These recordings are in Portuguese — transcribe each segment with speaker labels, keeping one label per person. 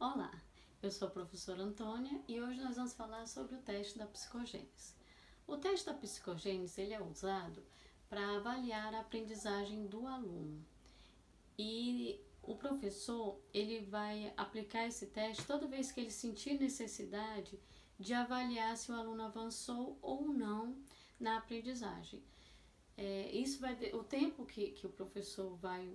Speaker 1: Olá, eu sou a professora Antônia e hoje nós vamos falar sobre o teste da psicogênese. O teste da psicogênese ele é usado para avaliar a aprendizagem do aluno e o professor ele vai aplicar esse teste toda vez que ele sentir necessidade de avaliar se o aluno avançou ou não na aprendizagem. O tempo que o professor vai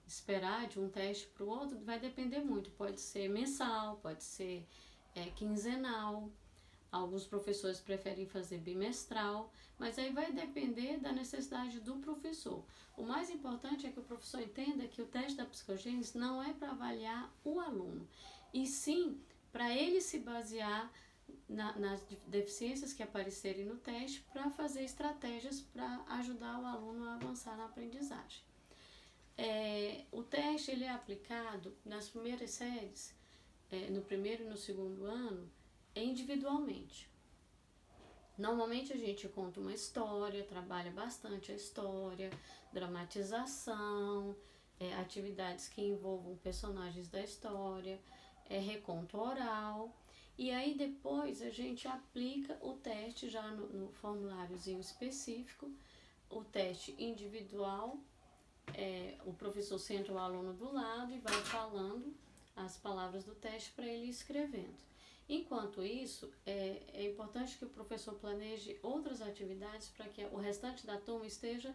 Speaker 1: esperar de um teste para o outro vai depender muito. Pode ser mensal, pode ser quinzenal. Alguns professores preferem fazer bimestral, mas aí vai depender da necessidade do professor. O mais importante é que o professor entenda que o teste da psicogênese não é para avaliar o aluno, e sim para ele se basear nas deficiências que aparecerem no teste para fazer estratégias para ajudar o aluno a avançar na aprendizagem. O teste ele é aplicado nas primeiras séries, no primeiro e no segundo ano, individualmente. Normalmente a gente conta uma história, trabalha bastante a história, dramatização, atividades que envolvam personagens da história, reconto oral. E aí depois a gente aplica o teste já no formuláriozinho específico, o teste individual. O professor senta o aluno do lado e vai falando as palavras do teste para ele ir escrevendo. Enquanto isso, é importante que o professor planeje outras atividades para que o restante da turma esteja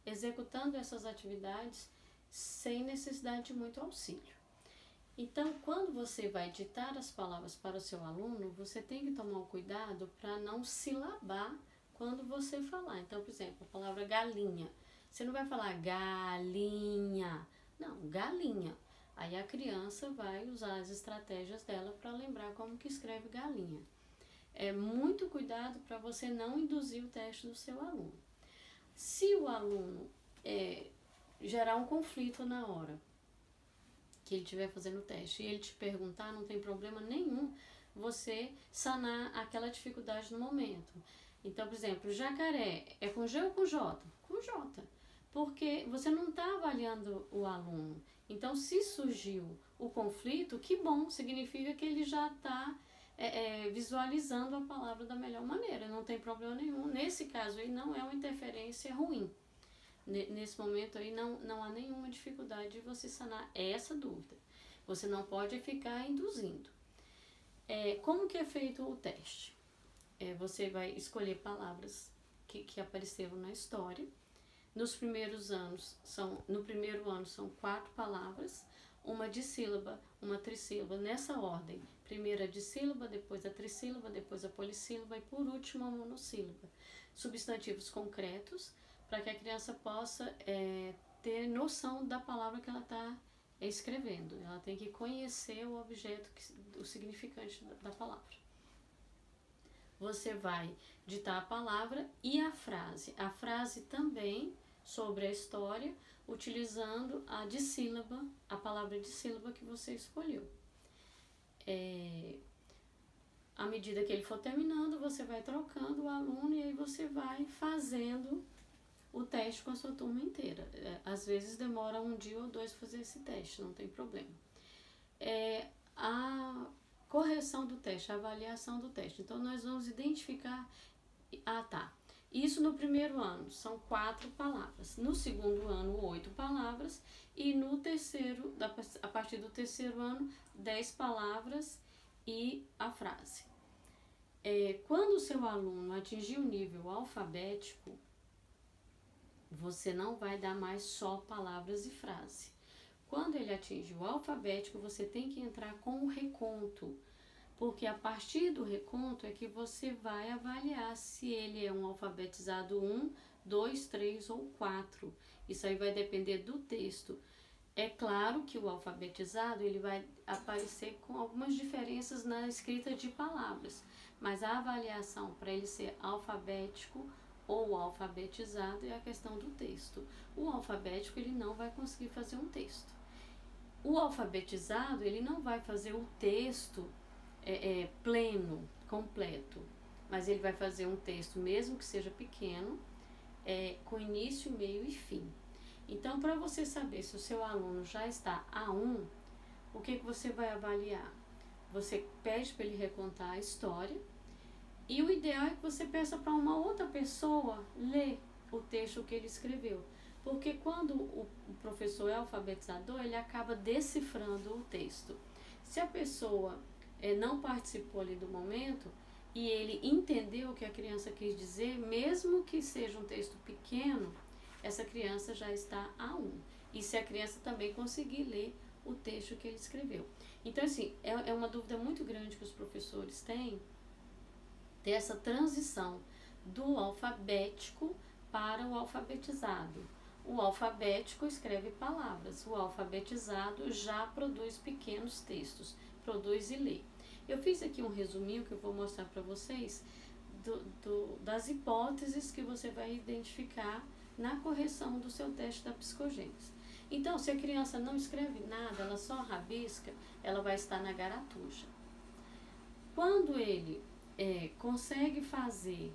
Speaker 1: executando essas atividades sem necessidade de muito auxílio. Então, quando você vai ditar as palavras para o seu aluno, você tem que tomar um cuidado para não silabar quando você falar. Então, por exemplo, a palavra galinha. Você não vai falar galinha, não, galinha. Aí a criança vai usar as estratégias dela para lembrar como que escreve galinha. Muito cuidado para você não induzir o teste do seu aluno. Se o aluno gerar um conflito na hora que ele estiver fazendo o teste e ele te perguntar, não tem problema nenhum você sanar aquela dificuldade no momento. Então, por exemplo, jacaré é com G ou com J? Com J. Porque você não está avaliando o aluno. Então, se surgiu o conflito, que bom, significa que ele já está visualizando a palavra da melhor maneira, não tem problema nenhum. Nesse caso aí não é uma interferência ruim. Nesse momento aí não há nenhuma dificuldade de você sanar essa dúvida. Você não pode ficar induzindo. Como que é feito o teste? Você vai escolher palavras que apareceram na história. No primeiro ano são 4 palavras, uma dissílaba, uma trissílaba, nessa ordem. Primeiro a dissílaba, depois a trissílaba, depois a polissílaba e por último a monossílaba. Substantivos concretos, para que a criança possa ter noção da palavra que ela está escrevendo. Ela tem que conhecer o objeto, o significante da palavra. Você vai ditar a palavra e a frase. A frase também sobre a história, utilizando a dissílaba, a palavra dissílaba que você escolheu. À medida que ele for terminando, você vai trocando o aluno e aí você vai fazendo o teste com a sua turma inteira. Às vezes demora 1 dia ou 2 para fazer esse teste, não tem problema. A correção do teste, a avaliação do teste. Então, nós vamos identificar... Isso no primeiro ano, são 4 palavras. No segundo ano, 8 palavras. E no terceiro, a partir do terceiro ano, 10 palavras e a frase. Quando o seu aluno atingir o nível alfabético, você não vai dar mais só palavras e frase. Quando ele atinge o alfabético, você tem que entrar com o reconto, porque a partir do reconto é que você vai avaliar se ele é um alfabetizado 1, 2, 3 ou 4. Isso aí vai depender do texto. É claro que o alfabetizado ele vai aparecer com algumas diferenças na escrita de palavras, mas a avaliação para ele ser alfabético ou alfabetizado é a questão do texto. O alfabético ele não vai conseguir fazer um texto. O alfabetizado ele não vai fazer o texto pleno, completo, mas ele vai fazer um texto, mesmo que seja pequeno, com início, meio e fim. Então, para você saber se o seu aluno já está A1, o que você vai avaliar? Você pede para ele recontar a história, e o ideal é que você peça para uma outra pessoa ler o texto que ele escreveu. Porque quando o professor é alfabetizador, ele acaba decifrando o texto. Se a pessoa não participou ali do momento e ele entendeu o que a criança quis dizer, mesmo que seja um texto pequeno, essa criança já está A1. E se a criança também conseguir ler o texto que ele escreveu. Então, assim, é uma dúvida muito grande que os professores têm, ter essa transição do alfabético para o alfabetizado. O alfabético escreve palavras, o alfabetizado já produz pequenos textos, produz e lê. Eu fiz aqui um resuminho que eu vou mostrar para vocês das hipóteses que você vai identificar na correção do seu teste da psicogênese. Então, se a criança não escreve nada, ela só rabisca, ela vai estar na garatuja. Quando ele consegue fazer,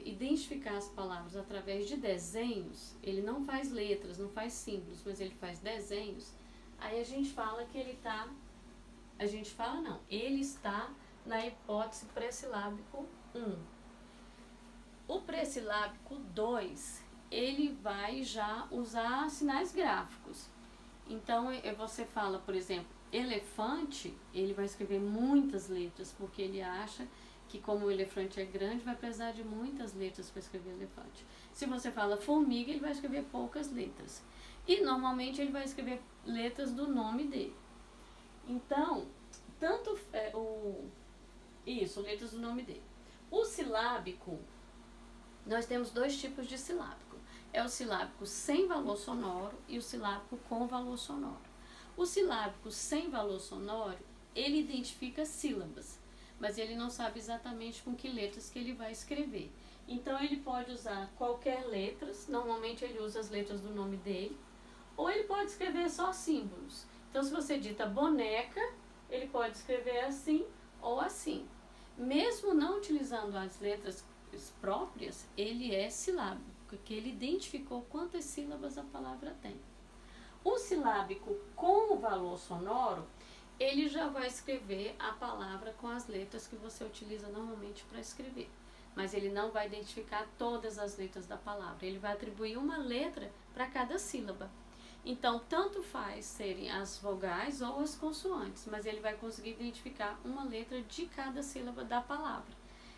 Speaker 1: identificar as palavras através de desenhos, ele não faz letras, não faz símbolos, mas ele faz desenhos, aí a gente fala que ele está, ele está na hipótese pré-silábico 1. O pré-silábico 2, ele vai já usar sinais gráficos. Então, você fala, por exemplo, elefante, ele vai escrever muitas letras, porque ele acha que como o elefante é grande, vai precisar de muitas letras para escrever elefante. Se você fala formiga, ele vai escrever poucas letras. E normalmente ele vai escrever letras do nome dele. Então, letras do nome dele. O silábico, nós temos dois tipos de silábico. É o silábico sem valor sonoro e o silábico com valor sonoro. O silábico sem valor sonoro, ele identifica sílabas, mas ele não sabe exatamente com que letras que ele vai escrever. Então, ele pode usar qualquer letras, normalmente ele usa as letras do nome dele, ou ele pode escrever só símbolos. Então, se você dita boneca, ele pode escrever assim ou assim. Mesmo não utilizando as letras próprias, ele é silábico, porque ele identificou quantas sílabas a palavra tem. O silábico com o valor sonoro, ele já vai escrever a palavra com as letras que você utiliza normalmente para escrever. Mas ele não vai identificar todas as letras da palavra. Ele vai atribuir uma letra para cada sílaba. Então, tanto faz serem as vogais ou as consoantes, mas ele vai conseguir identificar uma letra de cada sílaba da palavra.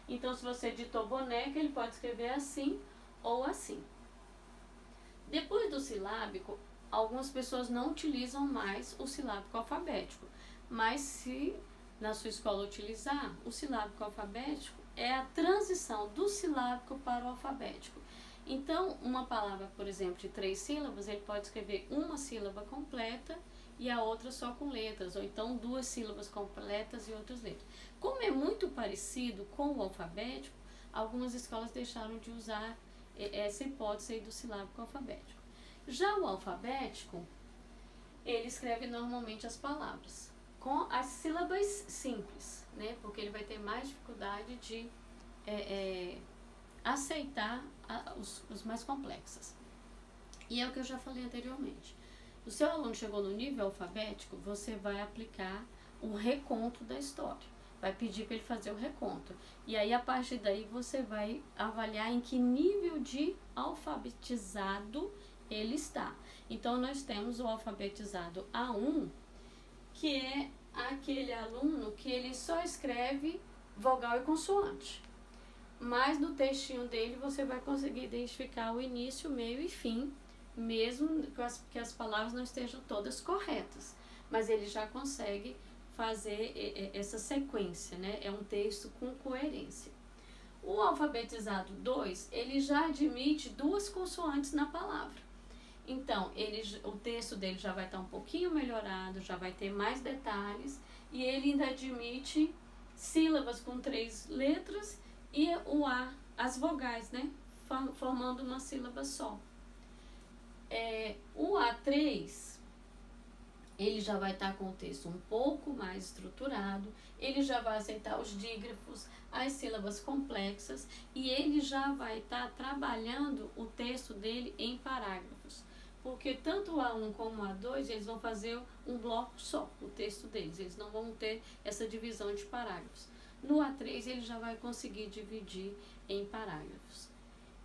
Speaker 1: Então, se você ditou boneca, ele pode escrever assim ou assim. Depois do silábico, algumas pessoas não utilizam mais o silábico alfabético, mas se na sua escola utilizar, o silábico alfabético é a transição do silábico para o alfabético. Então, uma palavra, por exemplo, de 3 sílabas, ele pode escrever uma sílaba completa e a outra só com letras, ou então 2 sílabas completas e outras letras. Como é muito parecido com o alfabético, algumas escolas deixaram de usar essa hipótese aí do silábico alfabético. Já o alfabético, ele escreve normalmente as palavras com as sílabas simples, né? Porque ele vai ter mais dificuldade de aceitar os mais complexos. E é o que eu já falei anteriormente. O seu aluno chegou no nível alfabético, você vai aplicar o reconto da história. Vai pedir para ele fazer o reconto. E aí, a partir daí, você vai avaliar em que nível de alfabetizado ele está. Então, nós temos o alfabetizado A1, que é aquele aluno que ele só escreve vogal e consoante. Mas no textinho dele você vai conseguir identificar o início, meio e fim, mesmo que as palavras não estejam todas corretas. Mas ele já consegue fazer essa sequência, né? É um texto com coerência. O alfabetizado 2, ele já admite 2 consoantes na palavra. Então, o texto dele já vai estar um pouquinho melhorado, já vai ter mais detalhes, e ele ainda admite sílabas com 3 letras e o A, as vogais, né? Formando uma sílaba só. O A3, ele já vai estar com o texto um pouco mais estruturado, ele já vai aceitar os dígrafos, as sílabas complexas, e ele já vai estar trabalhando o texto dele em parágrafos. porque tanto o A1 como o A2, eles vão fazer um bloco só, o texto deles, eles não vão ter essa divisão de parágrafos. No A3 ele já vai conseguir dividir em parágrafos.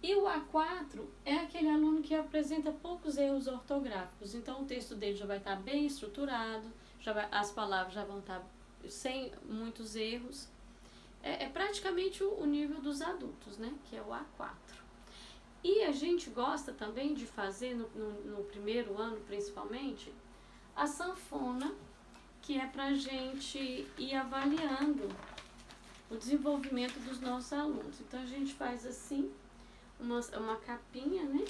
Speaker 1: E o A4 é aquele aluno que apresenta poucos erros ortográficos, então o texto dele já vai estar bem estruturado, as palavras já vão estar sem muitos erros. É praticamente o nível dos adultos, né? Que é o A4. E a gente gosta também de fazer, no primeiro ano principalmente, a sanfona, que é para a gente ir avaliando o desenvolvimento dos nossos alunos. Então a gente faz assim, uma capinha, né?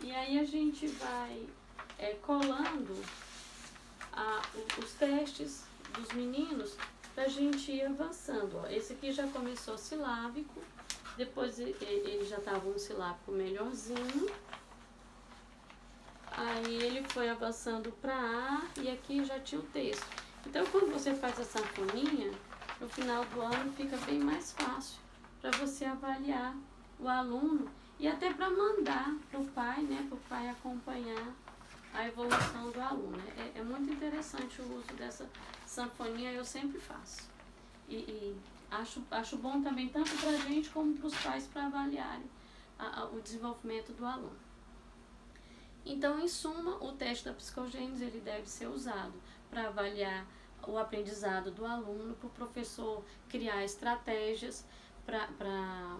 Speaker 1: E aí a gente vai colando os testes dos meninos pra gente ir avançando. Ó, esse aqui já começou silábico, depois ele já estava um silábico melhorzinho. Aí ele foi avançando para A e aqui já tinha o texto. Então quando você faz a sanfoninha, no final do ano fica bem mais fácil para você avaliar o aluno e até para mandar para o pai, né, para o pai acompanhar a evolução do aluno. É muito interessante o uso dessa sanfoninha, eu sempre faço. E acho bom também, tanto para a gente como para os pais, para avaliarem o desenvolvimento do aluno. Então, em suma, o teste da psicogênese ele deve ser usado para avaliar o aprendizado do aluno, para o professor criar estratégias para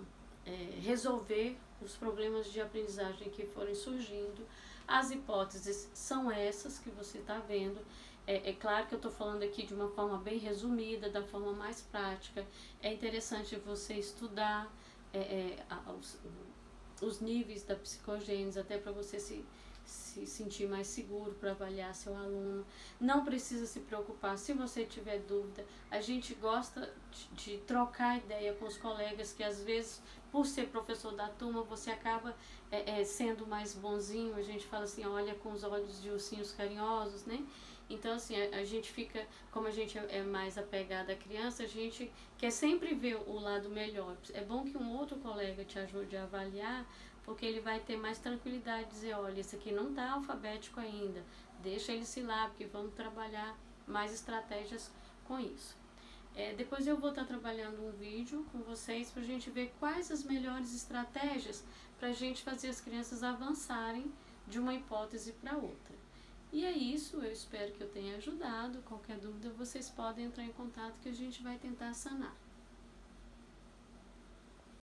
Speaker 1: resolver os problemas de aprendizagem que forem surgindo. As hipóteses são essas que você está vendo. É claro que eu estou falando aqui de uma forma bem resumida, da forma mais prática. É interessante você estudar os níveis da psicogênese, até para você se sentir mais seguro para avaliar seu aluno. Não precisa se preocupar se você tiver dúvida. A gente gosta de trocar ideia com os colegas, que às vezes, por ser professor da turma, você acaba sendo mais bonzinho. A gente fala assim, olha com os olhos de ursinhos carinhosos, né? Então, assim, a gente fica, como a gente é mais apegado à criança, a gente quer sempre ver o lado melhor. É bom que um outro colega te ajude a avaliar, porque ele vai ter mais tranquilidade de dizer, olha, esse aqui não está alfabético ainda, deixa ele se lá, porque vamos trabalhar mais estratégias com isso. Depois eu vou estar trabalhando um vídeo com vocês para a gente ver quais as melhores estratégias para a gente fazer as crianças avançarem de uma hipótese para outra. E é isso, eu espero que eu tenha ajudado. Qualquer dúvida vocês podem entrar em contato que a gente vai tentar sanar.